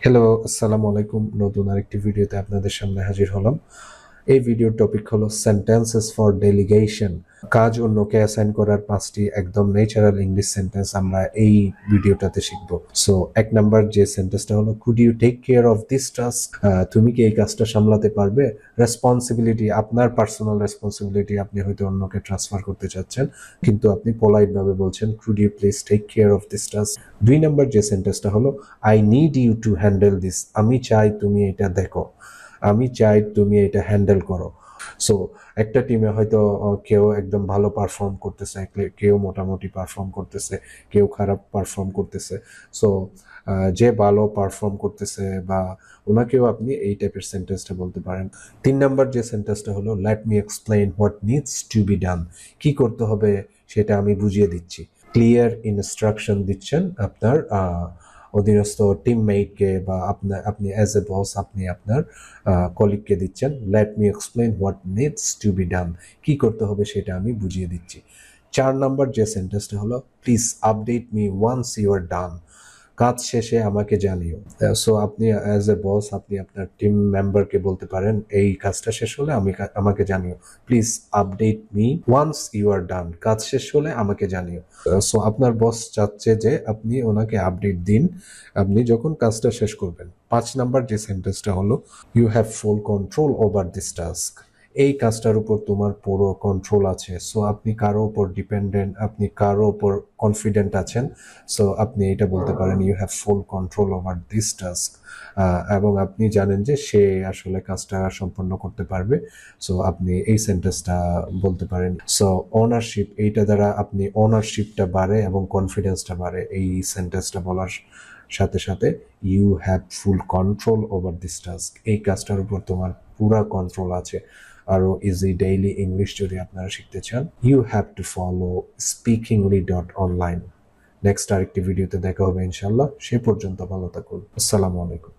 Hello, আসসালামু আলাইকুম। নতুন আরেকটি ভিডিওতে আপনাদের সামনে হাজির হলাম। এই ভিডিওর টপিক হলো সেন্টেন্সেস ফর ডেলিগেশন। কাজ অন্যকে অ্যাসাইন করার 5টি একদম ন্যাচারাল ইংলিশ সেন্টেন্স আমরা এই ভিডিওটাতে শিখব। সো 1 নাম্বার যে সেন্টেন্সটা হলো, could you take care of this task? তুমি কি এই কাজটা সামলাতে পারবে? রেসপন্সিবিলিটি, আপনার পার্সোনাল রেসপন্সিবিলিটি আপনি হয়তো অন্যকে ট্রান্সফার করতে চাচ্ছেন, কিন্তু আপনি পোলাইট ভাবে বলছেন could you please take care of this task. 2 number যে সেন্টেন্সটা হলো, I need you to handle this. আমি চাই তুমি এটা দেখো, আমি চাই তুমি এটা হ্যান্ডেল করো। সো একটা টিমে হয়তো কেউ একদম ভালো পারফর্ম করতেছে, কেউ মোটামুটি পারফর্ম করতেছে, কেউ খারাপ পারফর্ম করতেছে। সো যে ভালো পারফর্ম করতেছে বা ওনাকেও আপনি এই টাইপের সেন্টেন্সটা বলতে পারেন। 3 নাম্বার যে সেন্টেন্সটা হলো, let me explain what needs to be done. কি করতে হবে সেটা আমি বুঝিয়ে দিচ্ছি। ক্লিয়ার ইনস্ট্রাকশন দিচ্ছেন আপনার অধীনস্থ টিমমেটকে, বা আপনি অ্যাজ এ বস আপনি আপনার কলিগকে দিচ্ছেন, let me explain what needs to be done. কি করতে হবে সেটা আমি বুঝিয়ে দিচ্ছি। 4 নাম্বার যে সেন্টেন্সটা হলো, please update me once you are done. কাজ শেষে আমাকে জানিও। সো আপনি অ্যাজ এ বস আপনি আপনার টিম মেম্বারকে বলতে পারেন, এই কাজটা শেষ হলে আমাকে জানিও। Please update me once you are done. কাজ শেষ হলে আমাকে জানিও। সো আপনার বস চাচ্ছে যে আপনি ওনাকে আপডেট দিন আপনি যখন কাজটা শেষ করবেন। 5 নাম্বার যে সেন্টেন্সটা হলো, you have full control over this task. এই কাজটার উপর তোমার পুরো কন্ট্রোল আছে। সো আপনি কারো উপর ডিপেন্ডেন্ট, আপনি কারো উপর কনফিডেন্ট আছেন। সো আপনি এটা বলতে পারেন, you have full control over this task. এবং আপনি জানেন যে সে আসলে কাজটা সম্পন্ন করতে পারবে। সো আপনি এই সেন্টেন্সটা বলতে পারেন। সো ওনারশিপ, এইটা দ্বারা আপনি ওনারশিপটা বাড়ে এবং কনফিডেন্সটা বাড়ে এই সেন্টেন্সটা বলার সাথে সাথে। You have full control over this task. এই কাজটার উপর তোমার পুরা কন্ট্রোল আছে। আরো ইজি ডেইলি ইংলিশ যদি আপনারা শিখতে চান, you have to follow speakingly.online। Next আরেকটি ভিডিওতে দেখা হবে ইনশাল্লাহ। সে পর্যন্ত ভালো থাকুন। আসসালামু আলাইকুম।